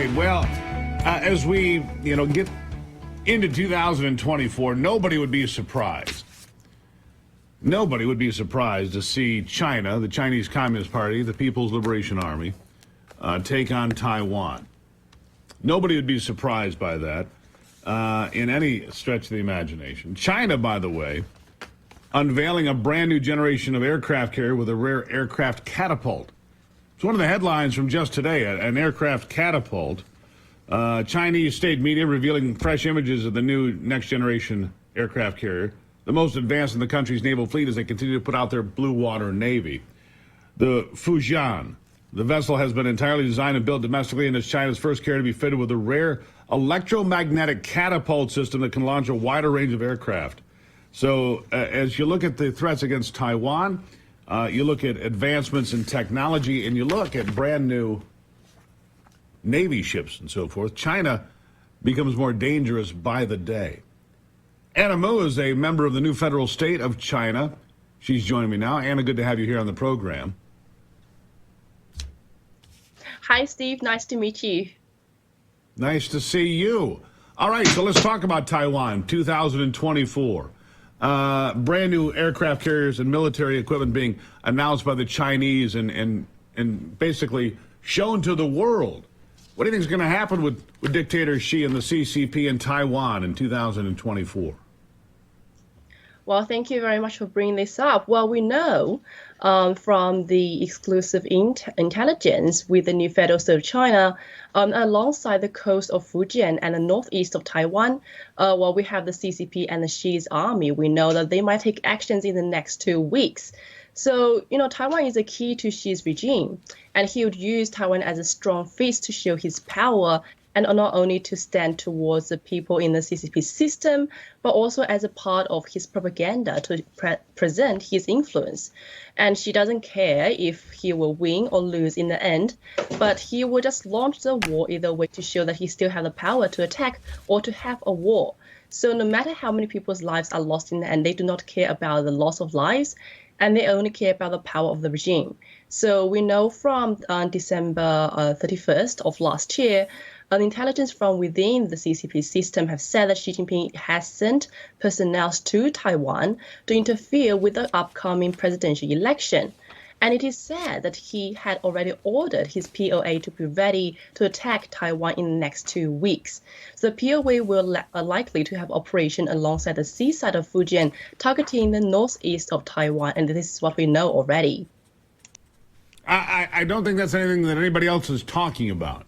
right. Well, as we, get into 2024, nobody would be surprised. Nobody would be surprised to see China, the Chinese Communist Party, the People's Liberation Army, take on Taiwan. Nobody would be surprised by that in any stretch of the imagination. China, by the way, unveiling a brand new generation of aircraft carrier with a rare aircraft catapult. It's one of the headlines from just today, an aircraft catapult. Chinese state media revealing fresh images of the new next-generation aircraft carrier, the most advanced in the country's naval fleet as they continue to put out their blue water navy. The Fujian, the vessel has been entirely designed and built domestically and is China's first carrier to be fitted with a rare electromagnetic catapult system that can launch a wider range of aircraft. So as you look at the threats against Taiwan, you look at advancements in technology, and you look at brand new Navy ships and so forth, China becomes more dangerous by the day. Anna Mu is a member of the new federal state of China. She's joining me now. Anna, good to have you here on the program. Hi, Steve. Nice to meet you. Nice to see you. All right, so let's talk about Taiwan 2024. Brand new aircraft carriers and military equipment being announced by the Chinese and basically shown to the world. What do you think is going to happen with dictator Xi and the CCP in Taiwan in 2024? Well, thank you very much for bringing this up. Well, we know from the exclusive intelligence with the new federal state of China, alongside the coast of Fujian and the northeast of Taiwan, while we have the CCP and the Xi's army, we know that they might take actions in the next 2 weeks. So, Taiwan is a key to Xi's regime, and he would use Taiwan as a strong fist to show his power, and not only to stand towards the people in the CCP system, but also as a part of his propaganda to present his influence. And she doesn't care if he will win or lose in the end, but he will just launch the war either way to show that he still has the power to attack or to have a war. So no matter how many people's lives are lost in the end, they do not care about the loss of lives, and they only care about the power of the regime. So we know from December 31st of last year, intelligence from within the CCP system have said that Xi Jinping has sent personnel to Taiwan to interfere with the upcoming presidential election. And it is said that he had already ordered his POA to be ready to attack Taiwan in the next 2 weeks. So the POA will likely to have operation alongside the seaside of Fujian, targeting the northeast of Taiwan, and this is what we know already. I don't think that's anything that anybody else is talking about.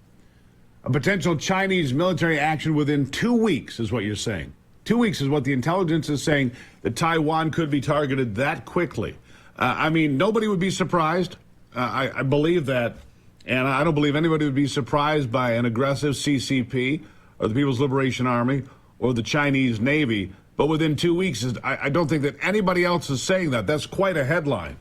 A potential Chinese military action within 2 weeks is what you're saying. 2 weeks is what the intelligence is saying, that Taiwan could be targeted that quickly. Nobody would be surprised. I believe that. And I don't believe anybody would be surprised by an aggressive CCP or the People's Liberation Army or the Chinese Navy. But within 2 weeks, I don't think that anybody else is saying that. That's quite a headline.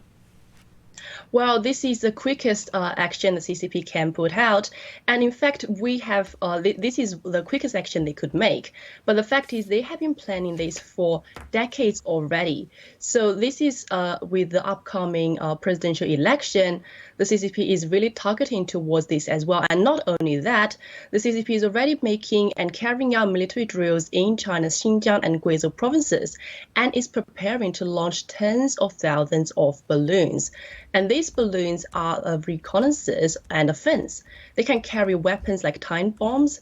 Well, this is the quickest action the CCP can put out. And in fact, we have this is the quickest action they could make. But the fact is they have been planning this for decades already. So this is with the upcoming presidential election, the CCP is really targeting towards this as well. And not only that, the CCP is already making and carrying out military drills in China's Xinjiang and Guizhou provinces, and is preparing to launch tens of thousands of balloons. And these balloons are a reconnaissance and offense. They can carry weapons like time bombs.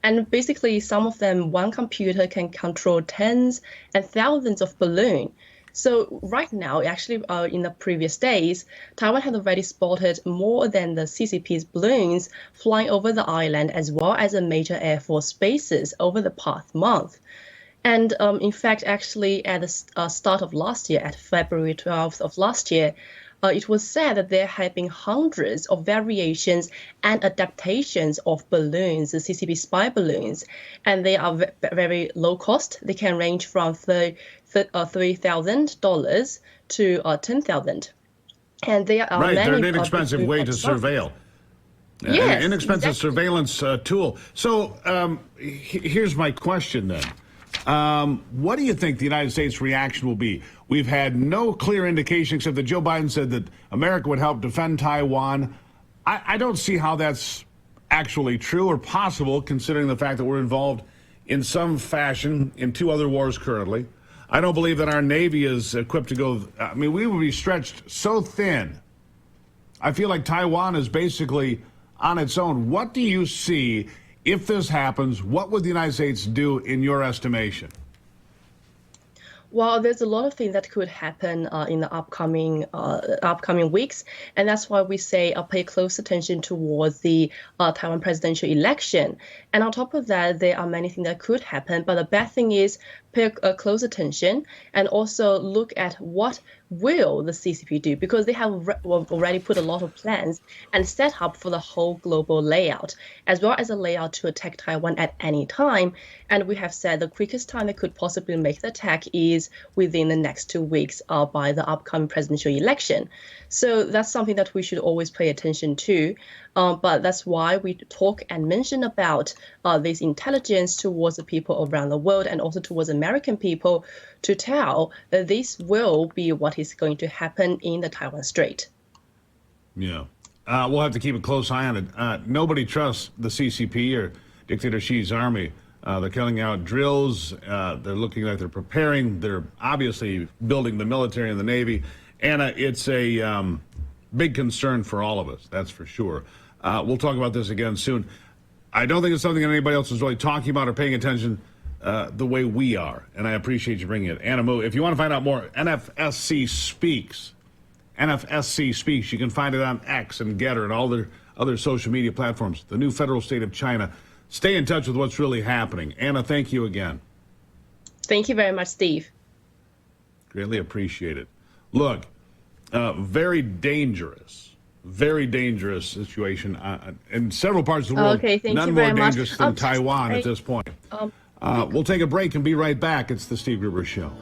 And basically, some of them, one computer can control tens and thousands of balloons. So right now, actually, in the previous days, Taiwan had already spotted more than the CCP's balloons flying over the island, as well as the major Air Force bases over the past month. And in fact, actually, at the start of last year, at February 12th of last year, it was said that there have been hundreds of variations and adaptations of balloons, the CCP spy balloons, and they are very low cost. They can range from $3,000 to $10,000. And they are right, they're an inexpensive way to surveil. Yes, an inexpensive exactly. surveillance tool. So here's my question then. What do you think the United States reaction will be? We've had no clear indication except that Joe Biden said that America would help defend Taiwan. I don't see how that's actually true or possible, considering the fact that we're involved in some fashion in 2 other wars currently. I don't believe that our Navy is equipped to go. I mean, we would be stretched so thin. I feel like Taiwan is basically on its own. What do you see if this happens? What would the United States do in your estimation? Well, there's a lot of things that could happen in the upcoming weeks, and that's why we say pay close attention towards the Taiwan presidential election. And on top of that, there are many things that could happen. But the bad thing is pay close attention and also look at what will the CCP do, because they have already put a lot of plans and set up for the whole global layout, as well as a layout to attack Taiwan at any time. And we have said the quickest time they could possibly make the attack is within the next 2 weeks by the upcoming presidential election. So that's something that we should always pay attention to. But that's why we talk and mention about this intelligence towards the people around the world and also towards American people to tell that this will be what is going to happen in the Taiwan Strait. Yeah. We'll have to keep a close eye on it. Nobody trusts the CCP or Dictator Xi's army. They're carrying out drills. They're looking like they're preparing. They're obviously building the military and the Navy. Anna, it's a big concern for all of us, that's for sure. We'll talk about this again soon. I don't think it's something that anybody else is really talking about or paying attention the way we are, and I appreciate you bringing it. Anna Moo, if you want to find out more, NFSC Speaks. NFSC Speaks. You can find it on X and Getter and all their other social media platforms. The new federal state of China. Stay in touch with what's really happening. Anna, thank you again. Thank you very much, Steve. Greatly appreciate it. Look, very dangerous situation in several parts of the world. Okay, thank None you more very much. dangerous than Taiwan at this point. We'll take a break and be right back. It's the Steve Gruber Show.